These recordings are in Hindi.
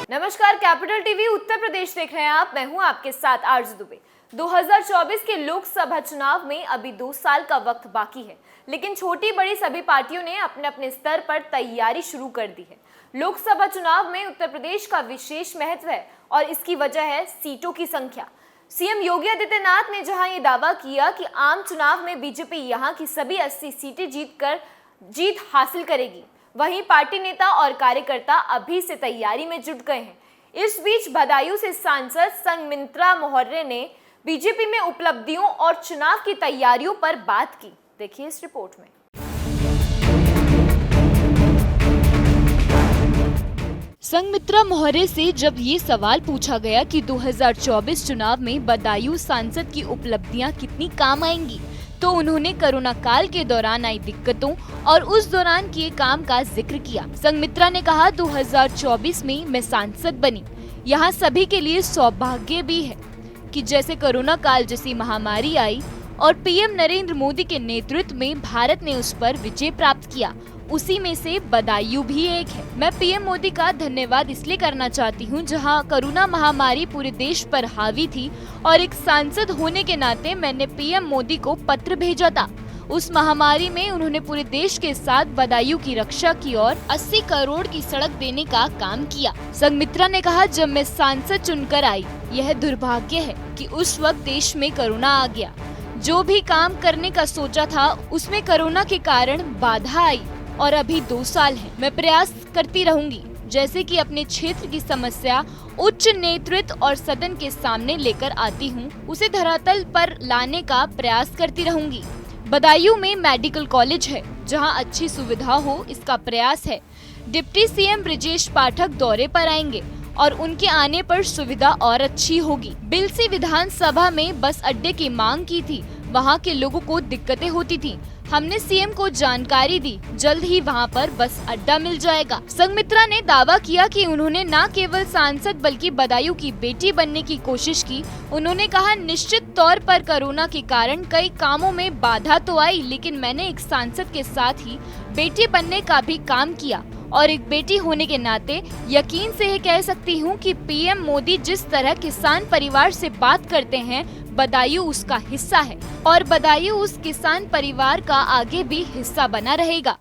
नमस्कार, कैपिटल टीवी उत्तर प्रदेश देख रहे हैं आप। मैं हूं आपके साथ आरजू दुबे। 2024 के लोकसभा चुनाव में अभी 2 साल का वक्त बाकी है, लेकिन छोटी बड़ी सभी पार्टियों ने अपने अपने स्तर पर तैयारी शुरू कर दी है। लोकसभा चुनाव में उत्तर प्रदेश का विशेष महत्व है और इसकी वजह है सीटों की संख्या। सीएम योगी आदित्यनाथ ने जहां ये दावा किया कि आम चुनाव में बीजेपी यहां की सभी 80 सीटें जीत हासिल करेगी, वहीं पार्टी नेता और कार्यकर्ता अभी से तैयारी में जुट गए हैं। इस बीच बदायूं से सांसद संघमित्रा मोहर्रे ने बीजेपी में उपलब्धियों और चुनाव की तैयारियों पर बात की। देखिए इस रिपोर्ट में। संघमित्रा मोहर्रे से जब ये सवाल पूछा गया कि 2024 चुनाव में बदायूं सांसद की उपलब्धियां कितनी काम आएंगी, तो उन्होंने कोरोना काल के दौरान आई दिक्कतों और उस दौरान किए काम का जिक्र किया। संघमित्रा ने कहा, 2024 में मैं सांसद बनी, यहाँ सभी के लिए सौभाग्य भी है कि जैसे कोरोना काल जैसी महामारी आई और पीएम नरेंद्र मोदी के नेतृत्व में भारत ने उस पर विजय प्राप्त किया, उसी में से बदायूं भी एक है। मैं पीएम मोदी का धन्यवाद इसलिए करना चाहती हूं, जहां कोरोना महामारी पूरे देश पर हावी थी और एक सांसद होने के नाते मैंने पीएम मोदी को पत्र भेजा था। उस महामारी में उन्होंने पूरे देश के साथ बदायूं की रक्षा की और 80 करोड़ की सड़क देने का काम किया। संघमित्रा ने कहा, जब मैं सांसद चुनकर आई, यह दुर्भाग्य है कि उस वक्त देश में कोरोना आ गया। जो भी काम करने का सोचा था उसमें कोरोना के कारण बाधा आई और अभी 2 साल है। मैं प्रयास करती रहूंगी, जैसे कि अपने क्षेत्र की समस्या उच्च नेतृत्व और सदन के सामने लेकर आती हूं, उसे धरातल पर लाने का प्रयास करती रहूंगी। बदायूं में मेडिकल कॉलेज है, जहां अच्छी सुविधा हो, इसका प्रयास है। डिप्टी सीएम ब्रिजेश पाठक दौरे पर आएंगे और उनके आने पर सुविधा और अच्छी होगी। बिलसी विधानसभा में बस अड्डे की मांग की थी, वहां के लोगों को दिक्कतें होती थी। हमने सीएम को जानकारी दी, जल्द ही वहां पर बस अड्डा मिल जाएगा। संघमित्रा ने दावा किया कि उन्होंने न केवल सांसद बल्कि बदायूं की बेटी बनने की कोशिश की। उन्होंने कहा, निश्चित तौर पर कोरोना के कारण कई कामों में बाधा तो आई, लेकिन मैंने एक सांसद के साथ ही बेटी बनने का भी काम किया और एक बेटी होने के नाते यकीन से ये कह सकती हूँ कि पीएम मोदी जिस तरह किसान परिवार से बात करते हैं, बदायूं उसका हिस्सा है और बदायूं उस किसान परिवार का आगे भी हिस्सा बना रहेगा।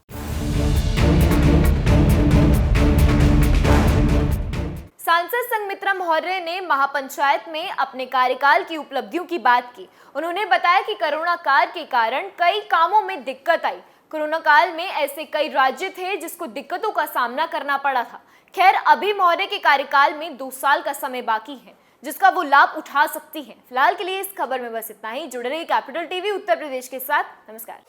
सांसद संघमित्रा मोहर्रे ने महापंचायत में अपने कार्यकाल की उपलब्धियों की बात की। उन्होंने बताया कि कोरोना काल के कारण कई कामों में दिक्कत आई। कोरोना काल में ऐसे कई राज्य थे जिसको दिक्कतों का सामना करना पड़ा था। खैर, अभी मोहर्रे के कार्यकाल में 2 साल का समय बाकी है, जिसका वो लाभ उठा सकती हैं। फिलहाल के लिए इस खबर में बस इतना ही। जुड़े रहिए कैपिटल टीवी उत्तर प्रदेश के साथ। नमस्कार।